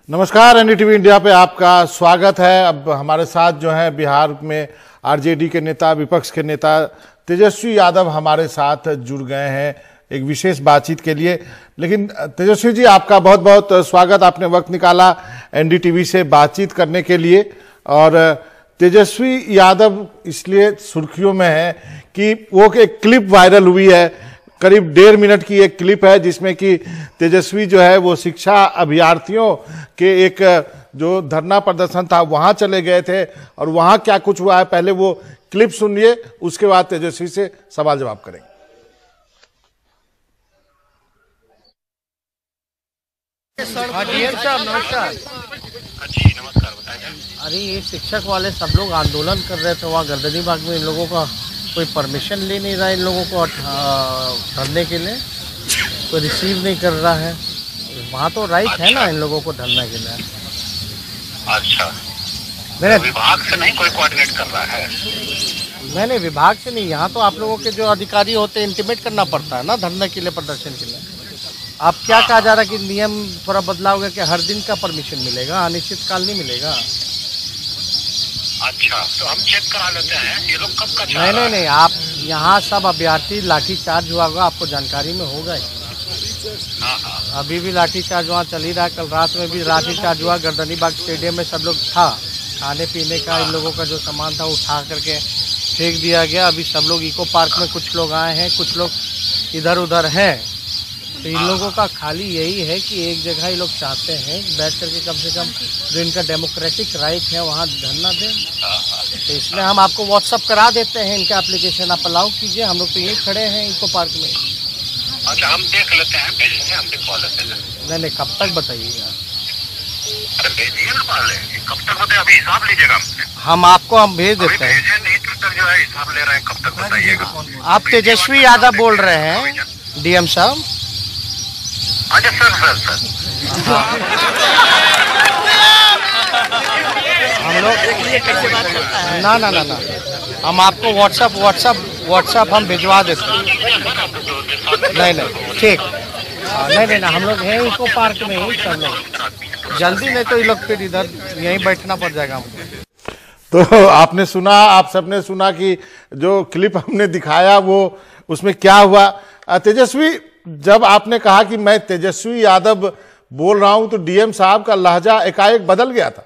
नमस्कार, NDTV India पे आपका स्वागत है। अब हमारे साथ जो है बिहार में आरजेडी के नेता, विपक्ष के नेता तेजस्वी यादव हमारे साथ जुड़ गए हैं एक विशेष बातचीत के लिए। लेकिन तेजस्वी जी, आपका बहुत बहुत स्वागत, आपने वक्त निकाला एनडीटीवी से बातचीत करने के लिए। और तेजस्वी यादव इसलिए सुर्खियों में है कि वो एक क्लिप वायरल हुई है, करीब 1.5 मिनट की एक क्लिप है जिसमें कि तेजस्वी जो है वो शिक्षा अभ्यर्थियों के एक जो धरना प्रदर्शन था वहां चले गए थे और वहां क्या कुछ हुआ है, पहले वो क्लिप सुनिए, उसके बाद तेजस्वी से सवाल जवाब करेंगे। डीएम साहब नमस्कार। जी नमस्कार, बताइए। अरे ये शिक्षक वाले सब लोग आंदोलन कर रहे थे वहाँ गर्दनी बाग में, इन लोगों का कोई परमिशन ले नहीं रहा, इन लोगों को धरने के लिए कोई रिसीव नहीं कर रहा है। वहाँ तो राइट है ना इन लोगों को धरने के लिए। अच्छा, मैंने विभाग से नहीं कोई कोऑर्डिनेट कर रहा है? मैंने विभाग से नहीं, यहाँ तो आप लोगों के जो अधिकारी होते हैं इंटीमेट करना पड़ता है ना धरने के लिए, प्रदर्शन के लिए। आप क्या कहा जा रहा है कि नियम थोड़ा बदलाव होगा कि हर दिन का परमिशन मिलेगा, अनिश्चितकाल नहीं मिलेगा? अच्छा, तो हम चेक करा लेते हैं। ये लोग कब का चाह नहीं रहा नहीं नहीं, आप यहाँ सब अभ्यर्थी लाठी चार्ज हुआ होगा, आपको जानकारी में होगा ही। हाँ। अभी भी लाठी चार्ज वहाँ चल ही रहा है, कल रात में भी लाठी चार्ज हुआ, गर्दनी बाग स्टेडियम में सब लोग था, खाने पीने का इन लोगों का जो सामान था उठा करके फेंक दिया गया। अभी सब लोग इको पार्क में कुछ लोग आए हैं, कुछ लोग इधर उधर हैं। तो इन लोगों का खाली यही है कि एक जगह ये लोग चाहते हैं बैठ करके कम से कम जो इनका डेमोक्रेटिक राइट है वहाँ धरना दें। तो इसमें हम आपको व्हाट्सअप करा देते हैं इनका एप्लीकेशन, आप अलाउ कीजिए। हम लोग तो यही खड़े हैं इको पार्क में। अच्छा, हम देख लेते हैं, भेजिए, हम दिखवा लेते हैं। नहीं कब तक बताइएगा? अरे भेजिए ना पहले, कब तक बताइए? अभी हिसाब लीजिएगा हमसे। हम भेज देते हैं। नहीं तक जो है हिसाब ले रहे हैं, कब तक बताइएगा? आप तेजस्वी यादव बोल रहे हैं डीएम साहब? अच्छा सर। हम लोग ना हम आपको व्हाट्सअप हम भिजवा देते हैं। नहीं ठीक, नहीं हम लोग हैं इको पार्क में ही सब लोग। जल्दी नहीं तो ये लोग फिर इधर यहीं बैठना पड़ जाएगा हमको। तो आपने सुना, आप सबने सुना कि जो क्लिप हमने दिखाया वो उसमें क्या हुआ। तेजस्वी, जब आपने कहा कि मैं तेजस्वी यादव बोल रहा हूं तो डीएम साहब का लहजा एकाएक बदल गया था।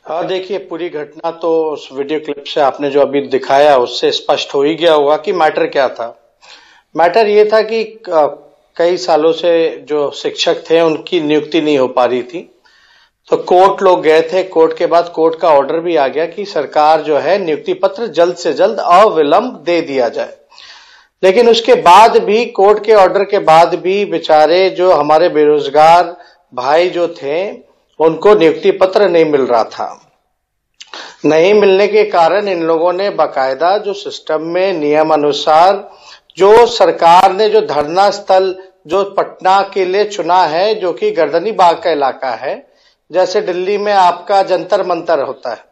हाँ, देखिए पूरी घटना तो उस वीडियो क्लिप से आपने जो अभी दिखाया उससे स्पष्ट हो ही गया होगा कि मैटर क्या था। मैटर ये था कि कई सालों से जो शिक्षक थे उनकी नियुक्ति नहीं हो पा रही थी, तो कोर्ट लोग गए थे। कोर्ट के बाद कोर्ट का ऑर्डर भी आ गया कि सरकार जो है नियुक्ति पत्र जल्द से जल्द अविलंब दे दिया जाए। लेकिन उसके बाद भी, कोर्ट के ऑर्डर के बाद भी बेचारे जो हमारे बेरोजगार भाई जो थे उनको नियुक्ति पत्र नहीं मिल रहा था। नहीं मिलने के कारण इन लोगों ने बाकायदा जो सिस्टम में नियम अनुसार जो सरकार ने जो धरना स्थल जो पटना के लिए चुना है, जो कि गर्दनी बाग का इलाका है, जैसे दिल्ली में आपका जंतर मंतर होता है,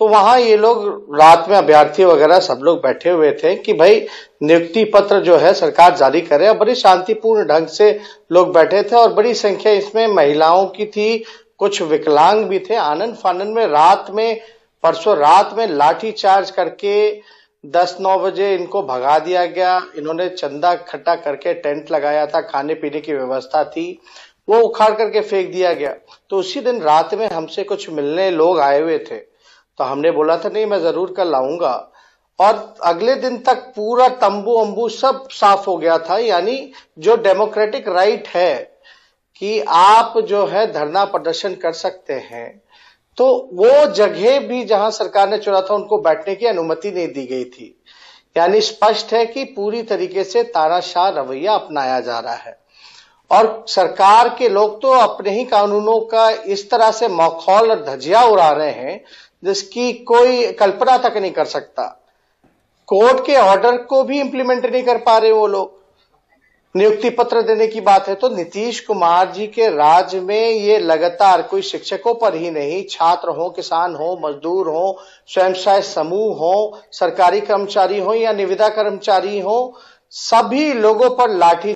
तो वहां ये लोग रात में अभ्यर्थी वगैरह सब लोग बैठे हुए थे कि भाई नियुक्ति पत्र जो है सरकार जारी करे। और बड़ी शांतिपूर्ण ढंग से लोग बैठे थे और बड़ी संख्या इसमें महिलाओं की थी, कुछ विकलांग भी थे। आनंद फानन में परसों रात में लाठी चार्ज करके 10-9 बजे इनको भगा दिया गया। इन्होंने चंदा इकट्ठा करके टेंट लगाया था, खाने पीने की व्यवस्था थी, वो उखाड़ करके फेंक दिया गया। तो उसी दिन रात में हमसे कुछ मिलने लोग आए हुए थे, तो हमने बोला था नहीं मैं जरूर कल आऊंगा। और अगले दिन तक पूरा तंबू अम्बू सब साफ हो गया था। यानी जो डेमोक्रेटिक राइट है कि आप जो है धरना प्रदर्शन कर सकते हैं, तो वो जगह भी जहां सरकार ने चुना था उनको बैठने की अनुमति नहीं दी गई थी। यानी स्पष्ट है कि पूरी तरीके से तानाशाह रवैया अपनाया जा रहा है और सरकार के लोग तो अपने ही कानूनों का इस तरह से मखौल और धजिया उड़ा रहे हैं जिसकी कोई कल्पना तक नहीं कर सकता। कोर्ट के ऑर्डर को भी इंप्लीमेंट नहीं कर पा रहे वो लोग। नियुक्ति पत्र देने की बात है तो नीतीश कुमार जी के राज में ये लगातार, कोई शिक्षकों पर ही नहीं, छात्र हो, किसान हो, मजदूर हो, स्वयं सहायता समूह हो, सरकारी कर्मचारी हो या निविदा कर्मचारी हो, सभी लोगों पर लाठी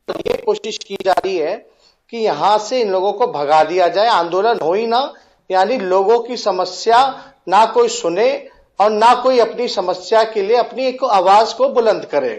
ये कोशिश की जा रही है कि यहां से इन लोगों को भगा दिया जाए, आंदोलन हो ही ना, यानी लोगों की समस्या ना कोई सुने और ना कोई अपनी समस्या के लिए अपनी एक आवाज को बुलंद करे।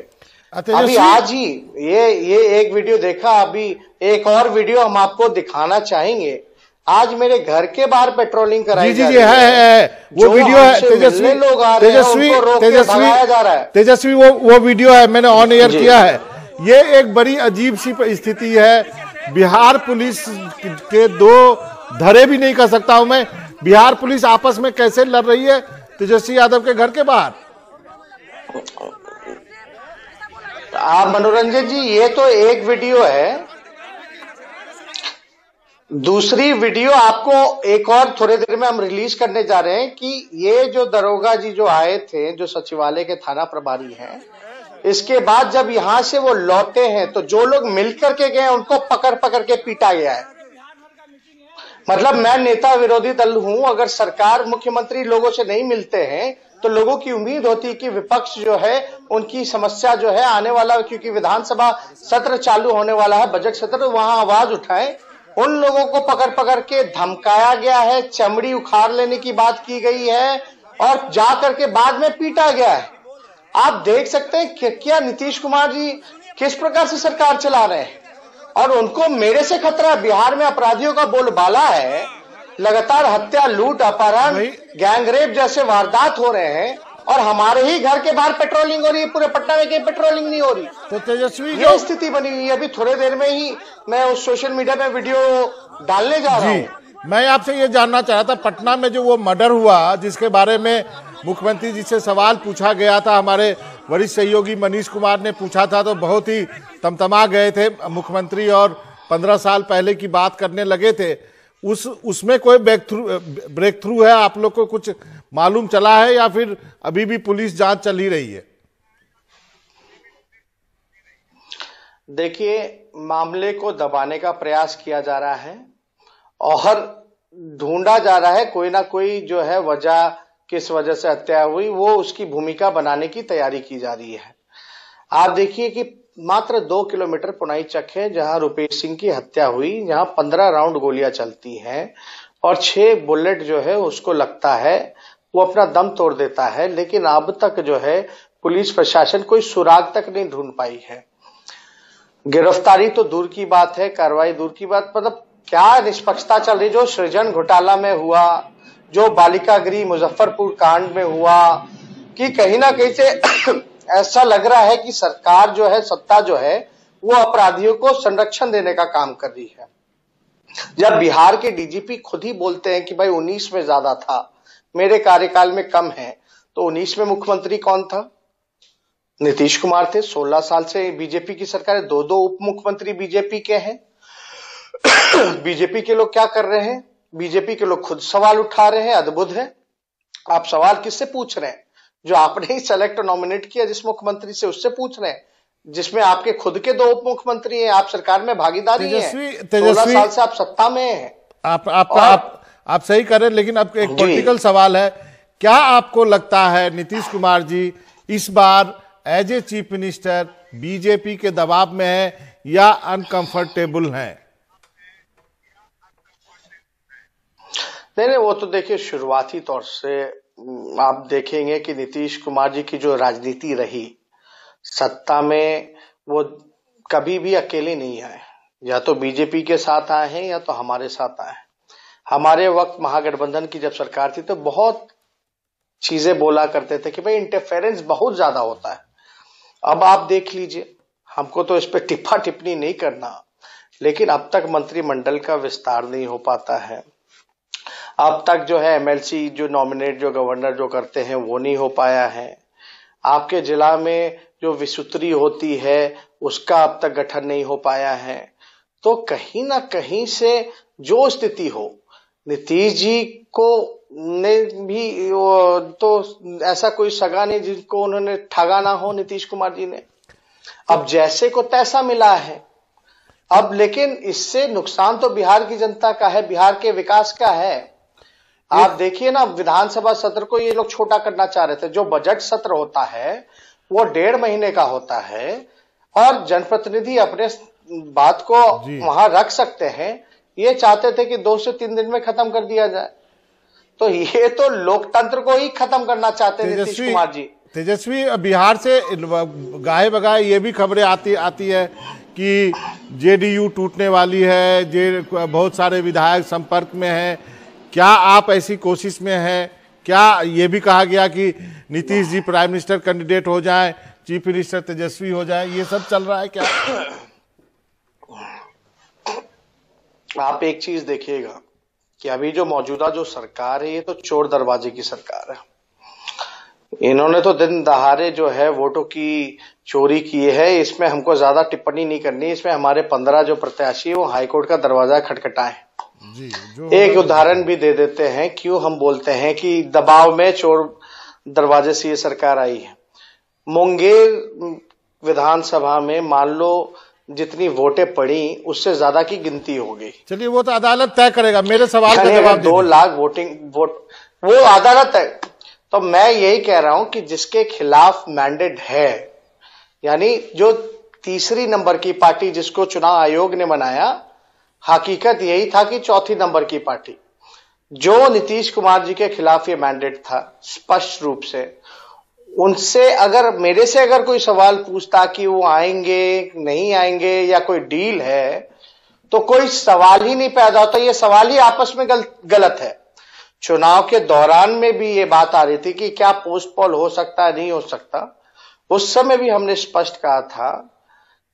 अभी आज ही ये एक वीडियो देखा, अभी एक और वीडियो हम आपको दिखाना चाहेंगे। आज मेरे घर के बाहर पेट्रोलिंग कराई जा रही है। वो वीडियो है तेजस्वी, लोग आ रहे हैं, उनको रोक के भगाया जा रहा है। तेजस्वी वो वीडियो है, मैंने ऑन एयर किया है। ये एक बड़ी अजीब सी स्थिति है। बिहार पुलिस के दो धड़े भी नहीं कर सकता हूं मैं। बिहार पुलिस आपस में कैसे लड़ रही है तेजस्वी यादव के घर के बाहर। आप मनोरंजन जी, ये तो एक वीडियो है, दूसरी वीडियो आपको एक और थोड़ी देर में हम रिलीज करने जा रहे हैं कि ये जो दरोगा जी जो आए थे, जो सचिवालय के थाना प्रभारी हैं, इसके बाद जब यहां से वो लौटे हैं तो जो लोग मिलकर के गए उनको पकड़ पकड़ के पीटा गया है। मतलब मैं नेता विरोधी दल हूं, अगर सरकार मुख्यमंत्री लोगों से नहीं मिलते हैं तो लोगों की उम्मीद होती है कि विपक्ष जो है उनकी समस्या जो है आने वाला, क्योंकि विधानसभा सत्र चालू होने वाला है, बजट सत्र, वहां आवाज उठाएं। उन लोगों को पकड़ पकड़ के धमकाया गया है, चमड़ी उखाड़ लेने की बात की गई है और जाकर के बाद में पीटा गया है। आप देख सकते हैं कि क्या नीतीश कुमार जी किस प्रकार से सरकार चला रहे हैं और उनको मेरे से खतरा। बिहार में अपराधियों का बोलबाला है, लगातार हत्या, लूट, अपहरण, गैंगरेप जैसे वारदात हो रहे हैं और हमारे ही घर के बाहर पेट्रोलिंग हो रही है। पूरे पटना में कहीं पेट्रोलिंग नहीं हो रही। तो तेजस्वी ये स्थिति बनी हुई है। अभी थोड़ी देर में ही मैं उस सोशल मीडिया में वीडियो डालने जा रहा हूं। मैं आपसे ये जानना चाह रहा था, पटना में जो वो मर्डर हुआ जिसके बारे में मुख्यमंत्री जी से सवाल पूछा गया था, हमारे वरिष्ठ सहयोगी मनीष कुमार ने पूछा था, तो बहुत ही तमतमा गए थे मुख्यमंत्री और 15 साल पहले की बात करने लगे थे। उसमें कोई ब्रेक थ्रू है, आप लोग को कुछ मालूम चला है या फिर अभी भी पुलिस जांच चल ही रही है? देखिए, मामले को दबाने का प्रयास किया जा रहा है और ढूंढा जा रहा है कोई ना कोई जो है वजह, किस वजह से हत्या हुई, वो उसकी भूमिका बनाने की तैयारी की जा रही है। आप देखिए कि मात्र 2 किलोमीटर पुनाई चक है जहां रुपेश सिंह की हत्या हुई, जहां 15 राउंड गोलियां चलती हैं और 6 बुलेट जो है उसको लगता है, वो अपना दम तोड़ देता है। लेकिन अब तक जो है पुलिस प्रशासन कोई सुराग तक नहीं ढूंढ पाई है। गिरफ्तारी तो दूर की बात है, कार्रवाई दूर की बात, मतलब क्या निष्पक्षता चल रही। जो सृजन घोटाला में हुआ, जो बालिका गृह मुजफ्फरपुर कांड में हुआ, कि कहीं ना कहीं से ऐसा लग रहा है कि सरकार जो है, सत्ता जो है, वो अपराधियों को संरक्षण देने का काम कर रही है। जब बिहार के डीजीपी खुद ही बोलते हैं कि भाई 19 में ज्यादा था, मेरे कार्यकाल में कम है, तो 19 में मुख्यमंत्री कौन था? नीतीश कुमार थे। 16 साल से बीजेपी की सरकार है, 2 उप मुख्यमंत्री बीजेपी के हैं। बीजेपी के लोग क्या कर रहे हैं? बीजेपी के लोग खुद सवाल उठा रहे हैं। अद्भुत है। आप सवाल किससे पूछ रहे हैं? जो आपने ही सेलेक्ट नॉमिनेट किया जिस मुख्यमंत्री से, उससे पूछ रहे हैं, जिसमें आपके खुद के 2 उप मुख्यमंत्री हैं। आप सरकार में भागीदारी है, 16 साल से आप सत्ता में हैं। आप सही कर रहे हैं, लेकिन अब एक पॉलिटिकल सवाल है। क्या आपको लगता है नीतीश कुमार जी इस बार as a chief minister BJP के दबाव में है या अनकंफर्टेबल हैं? नहीं, वो तो देखिए शुरुआती तौर से आप देखेंगे कि नीतीश कुमार जी की जो राजनीति रही सत्ता में, वो कभी भी अकेले नहीं आए, या तो बीजेपी के साथ आए हैं या तो हमारे साथ आए। हमारे वक्त महागठबंधन की जब सरकार थी तो बहुत चीजें बोला करते थे कि भाई इंटरफेरेंस बहुत ज्यादा होता है। अब आप देख लीजिए, हमको तो इस पर टिप्पा टिप्पणी नहीं करना, लेकिन अब तक मंत्रिमंडल का विस्तार नहीं हो पाता है। अब तक जो है एमएलसी जो नॉमिनेट, जो गवर्नर जो करते हैं, वो नहीं हो पाया है। आपके जिला में जो विसूत्री होती है उसका अब तक गठन नहीं हो पाया है। तो कहीं ना कहीं से जो स्थिति हो, नीतीश जी को ने भी तो ऐसा कोई सगा नहीं जिनको उन्होंने ठगा ना हो नीतीश कुमार जी ने। अब जैसे को तैसा मिला है अब, लेकिन इससे नुकसान तो बिहार की जनता का है, बिहार के विकास का है। आप देखिए ना, विधानसभा सत्र को ये लोग छोटा करना चाह रहे थे। जो बजट सत्र होता है वो 1.5 महीने का होता है और जनप्रतिनिधि अपने बात को जी। वहां रख सकते हैं। ये चाहते थे कि 2 से 3 दिन में खत्म कर दिया जाए, तो ये तो लोकतंत्र को ही खत्म करना चाहते हैं नीतीश कुमार जी। तेजस्वी, बिहार से गाहे बगाए ये भी खबरें आती है कि जेडीयू टूटने वाली है, बहुत सारे विधायक संपर्क में हैं। क्या आप ऐसी कोशिश में हैं? क्या ये भी कहा गया कि Nitish ji prime minister candidate हो जाएं, चीफ मिनिस्टर तेजस्वी हो जाएं, ये सब चल रहा है क्या? आप एक चीज देखिएगा कि अभी जो मौजूदा जो सरकार है, ये तो चोर दरवाजे की सरकार है। इन्होंने तो दिन दहाड़े जो है वोटों की चोरी की है। इसमें हमको ज्यादा टिप्पणी नहीं करनी। इसमें हमारे 15 जो प्रत्याशी है वो हाईकोर्ट का दरवाजा खटखटाए जी। एक उदाहरण भी दे देते हैं क्यों हम बोलते हैं कि दबाव में चोर दरवाजे से ये सरकार आई है। मुंगेर विधानसभा में मान लो जितनी वोटें पड़ी उससे ज्यादा की गिनती हो गई। चलिए, वो तो अदालत तय करेगा। मेरे सवाल का जवाब 2 लाख वोट वो अदालत है। तो मैं यही कह रहा हूं कि जिसके खिलाफ मैंडेट है, यानी जो तीसरी नंबर की पार्टी जिसको चुनाव आयोग ने बनाया, हकीकत यही था कि चौथी नंबर की पार्टी जो नीतीश कुमार जी के खिलाफ ये मैंडेट था, स्पष्ट रूप से उनसे अगर मेरे से अगर कोई सवाल पूछता कि वो आएंगे नहीं आएंगे या कोई डील है, तो कोई सवाल ही नहीं पैदा होता। ये सवाल ही आपस में गलत है। चुनाव के दौरान में भी ये बात आ रही थी कि क्या पोस्टपोल हो सकता है, नहीं हो सकता। उस समय भी हमने स्पष्ट कहा था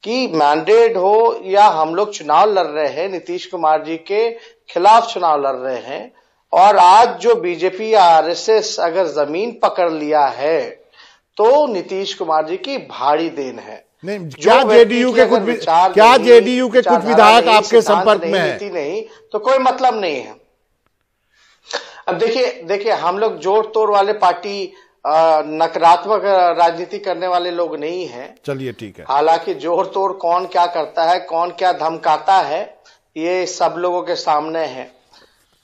कि मैंडेट हो या हम लोग चुनाव लड़ रहे हैं, नीतीश कुमार जी के खिलाफ चुनाव लड़ रहे हैं। और आज जो बीजेपी या आरएसएस अगर जमीन पकड़ लिया है तो नीतीश कुमार जी की भारी देन है। नहीं, क्या जेडीयू के कुछ विधायक आपके संपर्क में है? नहीं तो कोई मतलब नहीं है। अब देखिए हम लोग जोड़ तोड़ वाले पार्टी, नकारात्मक राजनीति करने वाले लोग नहीं हैं। चलिए ठीक है। हालांकि जोड़ तोड़ कौन क्या करता है, कौन क्या धमकाता है, ये सब लोगों के सामने है।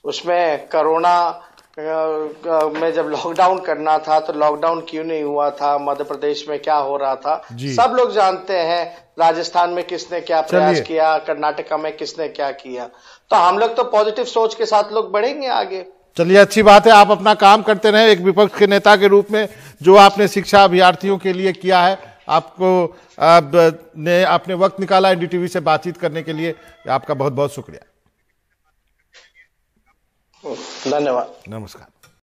उसमें कोरोना में जब लॉकडाउन करना था तो लॉकडाउन क्यों नहीं हुआ था, मध्य प्रदेश में क्या हो रहा था, सब लोग जानते हैं। राजस्थान में किसने क्या प्रयास किया, कर्नाटका में किसने क्या किया। तो हम लोग तो पॉजिटिव सोच के साथ लोग बढ़ेंगे आगे। चलिए, अच्छी बात है। आप अपना काम करते रहे एक विपक्ष के नेता के रूप में। जो आपने शिक्षा अभ्यर्थियों के लिए किया है, आपने वक्त निकाला एनडीटीवी से बातचीत करने के लिए, आपका बहुत बहुत शुक्रिया। धन्यवाद। नमस्कार।